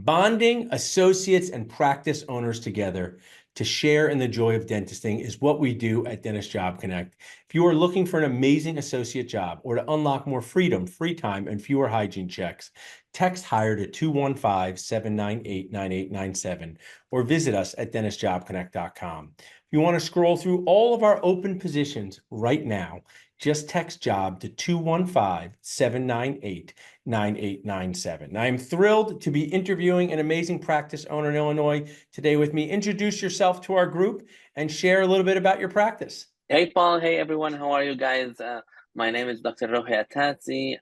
Bonding associates and practice owners together to share in the joy of dentisting is what we do at Dentist Job Connect. If you are looking for an amazing associate job or to unlock more freedom, free time, and fewer hygiene checks, text HIRE to 215-798-9897 or visit us at dentistjobconnect.com. If you want to scroll through all of our open positions right now, just text JOB to 215-798-9897. I am thrilled to be interviewing an amazing practice owner in Illinois today with me. Introduce yourself to our group and share a little bit about your practice. Hey, Paul. Hey, everyone. How are you guys? My name is Dr. Rohi Atassi.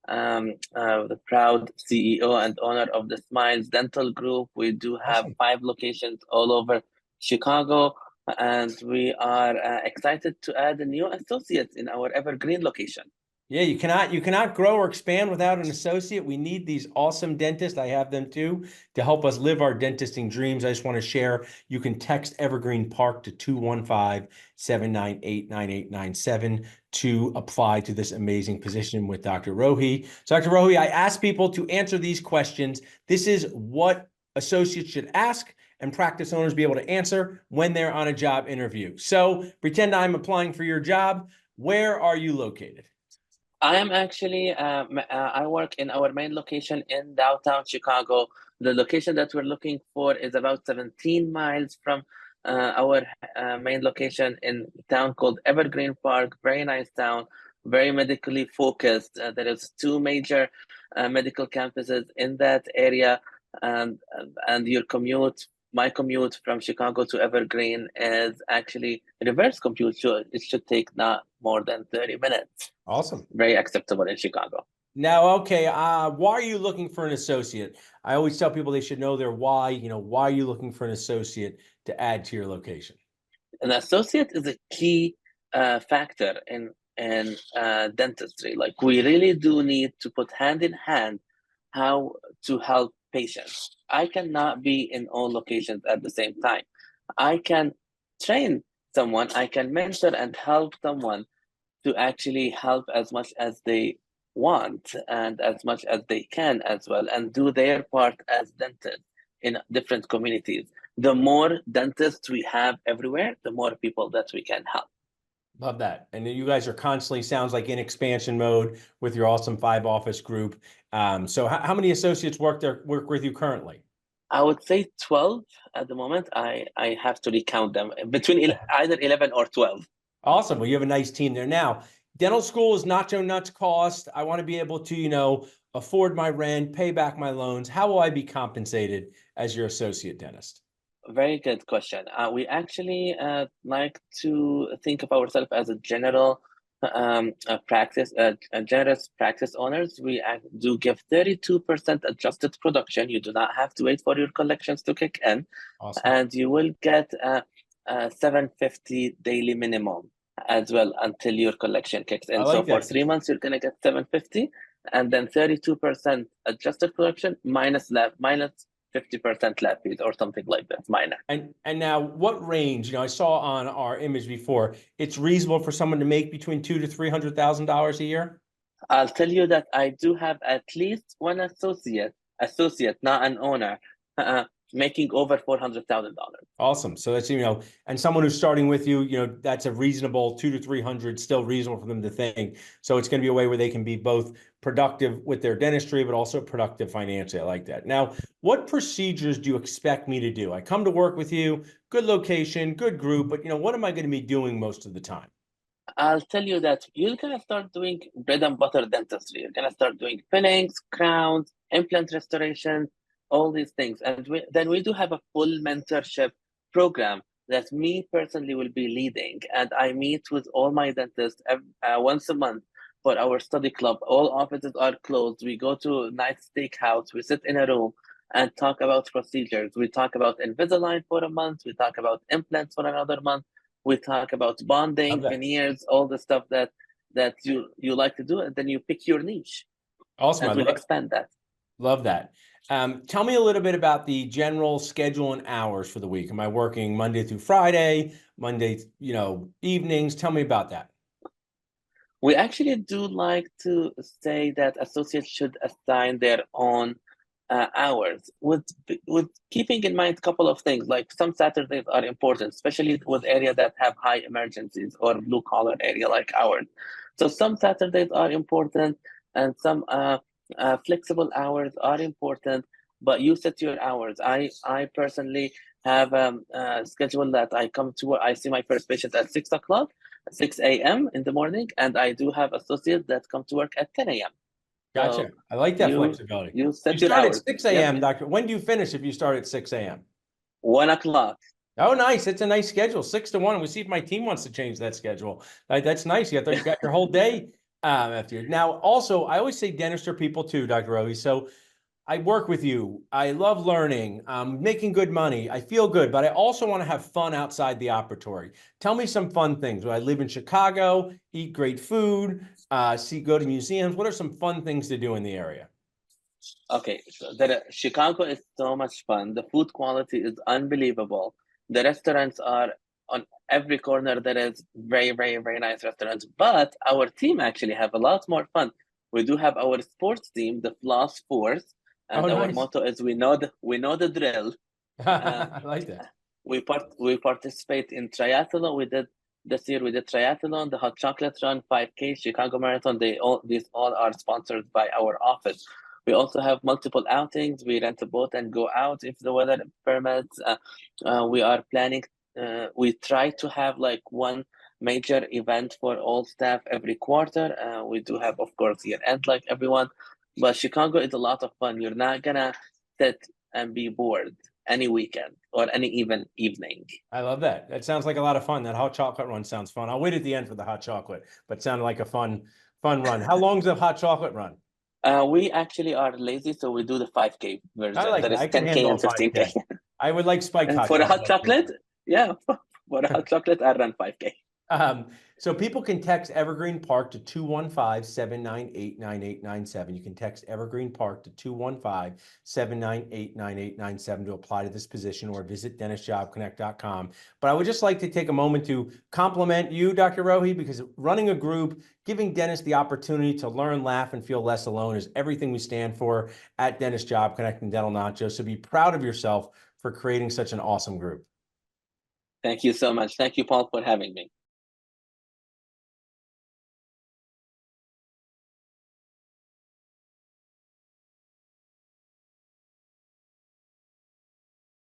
The proud CEO and owner of the Smiles Dental Group. We do have 5 locations all over Chicago, and we are excited to add a new associate in our Evergreen location. Yeah, you cannot grow or expand without an associate. We need these awesome dentists. I have them too to help us live our dentisting dreams. I just want to share, you can text Evergreen Park to 215-798-9897 to apply to this amazing position with Dr. Rohi. So Dr. Rohi, I ask people to answer these questions. This is what associates should ask and practice owners be able to answer when they're on a job interview. So pretend I'm applying for your job. Where are you located? I am actually, I work in our main location in downtown Chicago. The location that we're looking for is about 17 miles from our main location in a town called Evergreen Park. Very nice town, very medically focused. There is 2 major medical campuses in that area, and your commute, my commute from Chicago to Evergreen is actually reverse commute, so it should take not more than 30 minutes. Awesome. Very acceptable in Chicago. Now, okay, why are you looking for an associate? I always tell people they should know their why. You know, why are you looking for an associate to add to your location? An associate is a key factor in dentistry. Like, we really do need to put hand in hand how to help patients. I cannot be in all locations at the same time. I can train someone, I can mentor and help someone to actually help as much as they want and as much as they can as well, and do their part as dentists in different communities. The more dentists we have everywhere, the more people that we can help. Love that. And you guys are constantly, sounds like, in expansion mode with your awesome 5-office group. So how many associates work with you currently? I would say 12 at the moment. I have to recount them, between either 11 or 12. Awesome. Well, you have a nice team there. Now, dental school is nacho nuts cost. I want to be able to, afford my rent, pay back my loans. How will I be compensated as your associate dentist? Very good question. We actually like to think of ourselves as a general practice, generous practice owners. We do give 32% adjusted production. You do not have to wait for your collections to kick in. Awesome. And you will get $750 daily minimum as well until your collection kicks in. So for 3 months, you're going to get $750, and then 32% adjusted production minus 50% lab fees or something like that, minor. And now, what range? I saw on our image before, it's reasonable for someone to make between $200,000 to $300,000 a year? I'll tell you that I do have at least one associate, not an owner, making over $400,000. Awesome. So that's, and someone who's starting with you, that's a reasonable 200 to 300, still reasonable for them to think. So it's going to be a way where they can be both productive with their dentistry, but also productive financially. I like that. Now, what procedures do you expect me to do? I come to work with you, good location, good group, but what am I going to be doing most of the time? I'll tell you that you're going to start doing bread and butter dentistry. You're going to start doing fillings, crowns, implant restoration, all these things. And then we do have a full mentorship program that me personally will be leading. And I meet with all my dentists once a month for our study club. All offices are closed. We go to a nice steakhouse. We sit in a room and talk about procedures. We talk about Invisalign for a month. We talk about implants for another month. We talk about bonding, veneers, all the stuff that you like to do. And then you pick your niche. Awesome. And we'll expand that. Love that. Tell me a little bit about the general schedule and hours for the week. Am I working Monday through Friday, evenings? Tell me about that. We actually do like to say that associates should assign their own hours, with keeping in mind a couple of things, like some Saturdays are important, especially with area that have high emergencies or blue collar area like ours. So some Saturdays are important, and some flexible hours are important, but you set your hours. I personally have a schedule that I come to, I see my first patient at 6 o'clock, 6 a.m. in the morning, and I do have associates that come to work at 10 a.m. Gotcha. So I like that flexibility. you You set your start at hours. 6 Yep. a.m., Doctor. When do you finish if you start at 6 a.m.? 1 o'clock. Oh, nice. It's a nice schedule, 6 to 1. We'll see if my team wants to change that schedule. That's nice. You got your whole day after you. Now, also, I always say dentists are people too, Dr. Rohi. So I work with you. I love learning. I'm making good money. I feel good, but I also want to have fun outside the operatory. Tell me some fun things. I live in Chicago, eat great food, go to museums. What are some fun things to do in the area? Okay, so Chicago is so much fun. The food quality is unbelievable. The restaurants are on every corner. There is very, very, very nice restaurants. But our team actually have a lot more fun. We do have our sports team, the Floss Force, and Oh, our nice. motto is we know the drill. I like that. We participate in triathlon. This year we did triathlon, the hot chocolate run, 5K, Chicago Marathon. These all are sponsored by our office. We also have multiple outings. We rent a boat and go out if the weather permits. We are planning. We try to have like one major event for all staff every quarter. We do have, of course, year end like everyone. But Chicago is a lot of fun. You're not gonna sit and be bored any weekend or any even evening. I love that. That sounds like a lot of fun. That hot chocolate run sounds fun. I'll wait at the end for the hot chocolate, but it sounded like a fun run. How long's the hot chocolate run? We actually are lazy, so we do the 5K I version. like That that. is I can 10K handle and a 5K. 15K. I would like spiked hot For a hot chocolate. chocolate, yeah, for a hot chocolate, I run 5K. So people can text Evergreen Park to 215-798-9897. You can text Evergreen Park to 215-798-9897 to apply to this position, or visit dentistjobconnect.com. But I would just like to take a moment to compliment you, Dr. Rohi, because running a group, giving dentists the opportunity to learn, laugh, and feel less alone is everything we stand for at Dentist Job Connect and Dental Nacho. So be proud of yourself for creating such an awesome group. Thank you so much. Thank you, Paul, for having me.